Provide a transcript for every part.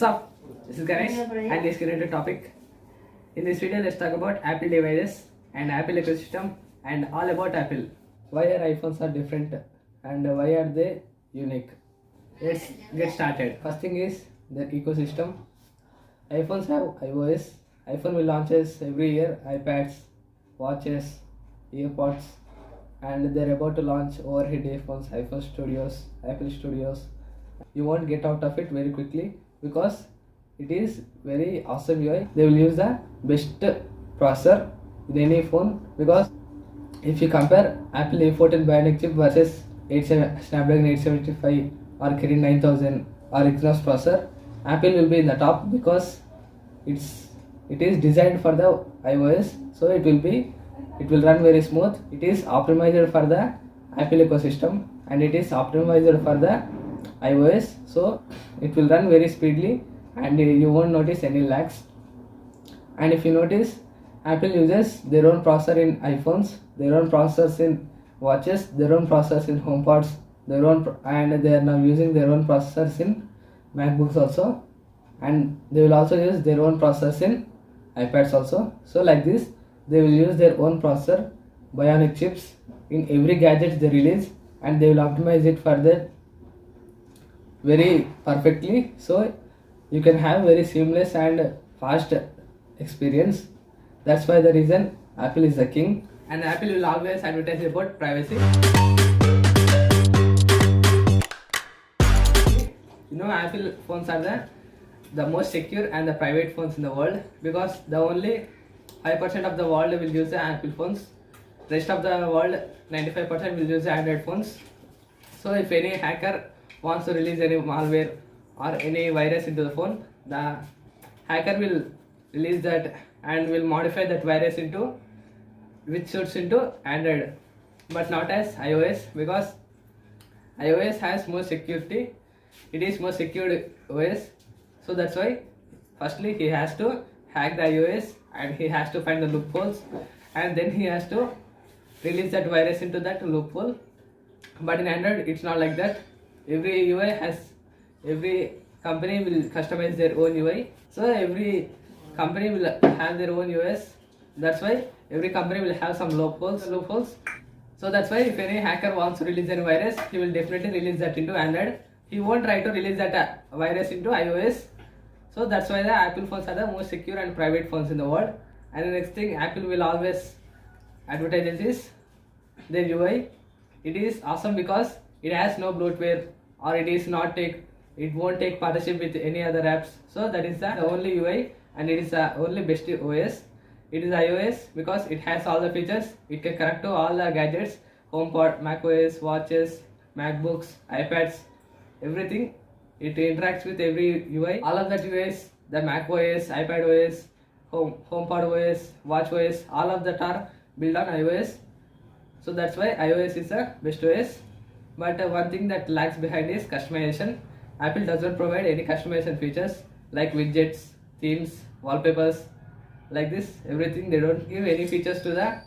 What's up? This is Ganesh and this current topic. In this video, let's talk about Apple devices and Apple ecosystem and all about Apple. Why our iPhones are different and why are they unique? Let's get started. First thing is the ecosystem. iPhones have iOS. iPhone will launches every year. iPads, watches, earpods, and they're about to launch overhead earphones, iPhone Studios, Apple Studios. You won't get out of it very quickly because it is very awesome UI. They will use the best processor in any phone, because if you compare Apple A14 Bionic chip versus Snapdragon 875 or Kirin 9000 or Exynos processor, Apple will be in the top because it is designed for the iOS, so it will run very smooth. It is optimized for the Apple ecosystem and it is optimized for the iOS, so it will run very speedily and you won't notice any lags. And if you notice, Apple uses their own processor in iPhones, their own processors in watches, their own processors in HomePods, and they are now using their own processors in MacBooks also, and they will also use their own processors in iPads also. So like this, they will use their own processor, Bionic chips in every gadget they release, and they will optimize it for that very perfectly, so you can have very seamless and fast experience. That's why the reason Apple is the king, and Apple will always advertise about privacy. You know, Apple phones are the most secure and the private phones in the world, because the only 5% of the world will use the Apple phones. Rest of the world, 95% will use the Android phones. So if any hacker wants to release any malware or any virus into the phone, the hacker will release that and will modify that virus into which suits into Android, but not as iOS, because iOS has more security. It is more secured OS, so that's why firstly he has to hack the iOS and he has to find the loopholes, and then he has to release that virus into that loophole. But in Android it's not like that. Every company will customize their own UI, so every company will have their own OS. That's why every company will have some loopholes. So that's why if any hacker wants to release any virus, he will definitely release that into Android. He won't try to release that virus into iOS. So that's why the Apple phones are the most secure and private phones in the world. And the next thing Apple will always advertise is their UI. It is awesome because it has no bloatware, or it won't take partnership with any other apps. So that is the only UI, and it is the only best OS. It is iOS because it has all the features. It can connect to all the gadgets, HomePod, macOS, watches, MacBooks, iPads, everything. It interacts with every UI. All of that UIs, the macOS, iPadOS, HomePodOS, watchOS, all of that are built on iOS. So that's why iOS is the best OS. But one thing that lags behind is customization. Apple doesn't provide any customization features like widgets, themes, wallpapers, like this, everything. They don't give any features to the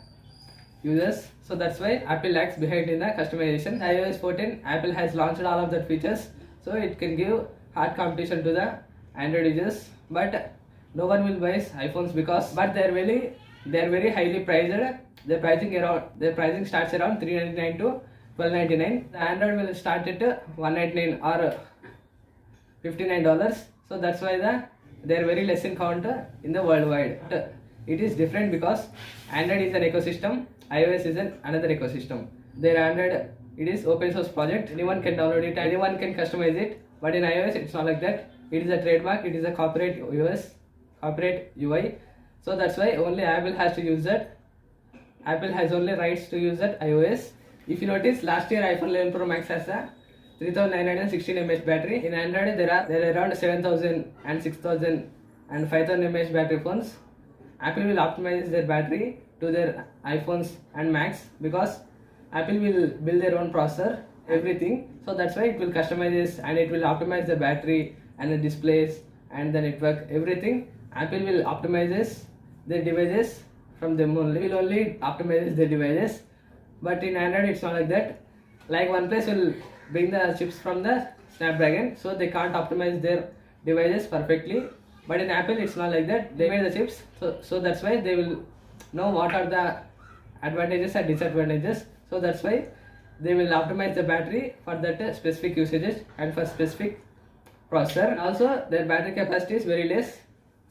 users. So that's why Apple lags behind in the customization. iOS 14, Apple has launched all of that features, so it can give hard competition to the Android users. But no one will buy iPhones because they're very highly priced. Their pricing starts around $399 to $1299. The Android will start at $199 or $59. So that's why they're very less in count in the worldwide. It is different because Android is an ecosystem, iOS is another ecosystem. Their Android, it is open source project. Anyone can download it, anyone can customize it. But in iOS it's not like that. It is a trademark. It is a copyright UI. So that's why only Apple has to use that. Apple has only rights to use that iOS. If you notice, last year iPhone 11 Pro Max has a 3916 mAh battery. In Android there are around 7000 and 6000 and 5000 mAh battery phones. Apple will optimize their battery to their iPhones and Macs because Apple will build their own processor, everything. So that's why it will customize this and it will optimize the battery and the displays and the network, everything. Apple will optimize their devices from them only. Will only optimize their devices. But in Android it's not like that. Like OnePlus will bring the chips from the Snapdragon, so they can't optimize their devices perfectly. But in Apple it's not like that. They made the chips, so that's why they will know what are the advantages and disadvantages. So that's why they will optimize the battery for that specific usages and for specific processor. And also their battery capacity is very less,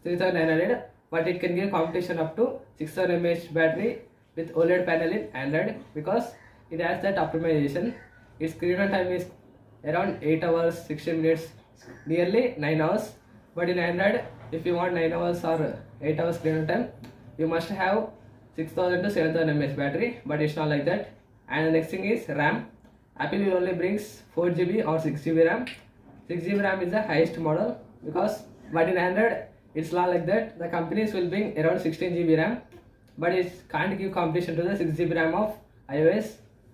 3900, but it can give competition up to 6000 mAh battery with OLED panel in Android, because it has that optimization. Its screen on time is around 8 hours 16 minutes, nearly 9 hours. But in Android, if you want 9 hours or 8 hours screen on time, you must have 6000 to 7000 mAh battery, but it's not like that. And the next thing is RAM. Apple will only brings 4GB or 6GB RAM. 6GB RAM is the highest model, but in Android it's not like that. The companies will bring around 16GB RAM, but it can't give competition to the 6GB RAM of iOS,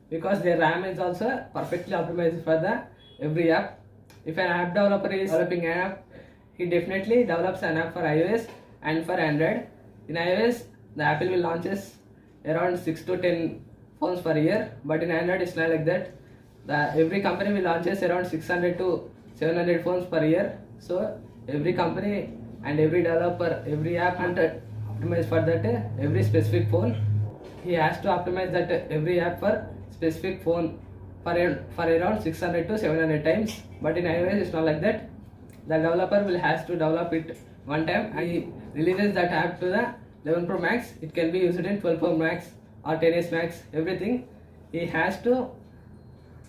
because their RAM is also perfectly optimized for the every app. If an app developer is developing an app, he definitely develops an app for iOS and for Android. In iOS, the Apple will launches around 6 to 10 phones per year, but in Android it's not like that. Every company will launches around 600 to 700 phones per year. So every company and every developer, every app and optimize for that every specific phone. He has to optimize that every app for specific phone for around 600 to 700 times. But in iOS it's not like that. The developer will has to develop it one time and he releases that app to the 11 Pro Max. It can be used in 12 Pro Max or 10s Max, everything. He has to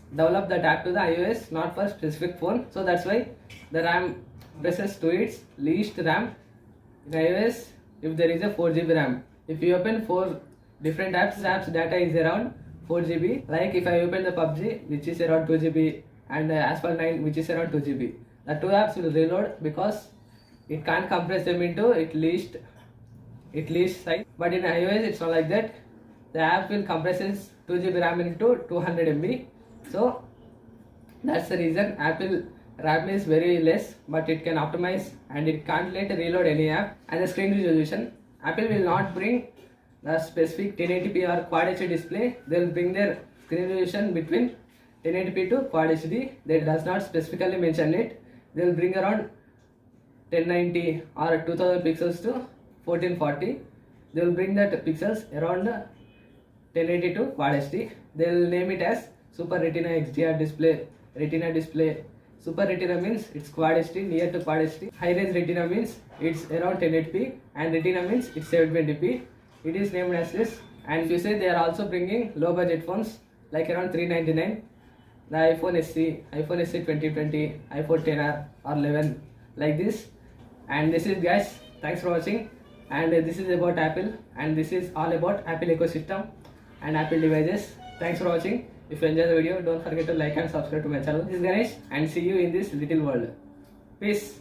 develop that app to the iOS, not for specific phone. So that's why the RAM presses to its least RAM. In iOS, if there is a 4GB RAM, if you open 4 different apps data is around 4GB. Like if I open the PUBG, which is around 2GB, and Asphalt 9, which is around 2GB, the two apps will reload because it can't compress them into it least size. But in iOS it's not like that. The app will compresses 2GB RAM into 200 MB. So that's the reason Apple RAM is very less, but it can optimize and it can't let reload any app. And the screen resolution, Apple will not bring the specific 1080p or Quad HD display. They will bring their screen resolution between 1080p to Quad HD. They does not specifically mention it. They will bring around 1090 or 2000 pixels to 1440. They will bring that pixels around 1080 to Quad HD. They will name it as Super Retina XDR display, Retina display. Super Retina means it's Quad HD, near to Quad HD. High range Retina means it's around 1080p, and Retina means it's 720p. It is named as this. And if you say they are also bringing low budget phones like around 399, the iPhone SE, iPhone SE 2020, iPhone 10R or 11, like this. And this is, guys, thanks for watching. And this is about Apple, and this is all about Apple ecosystem and Apple devices. Thanks for watching. If you enjoyed the video, don't forget to like and subscribe to my channel. This is Ganesh, and see you in this little world. Peace.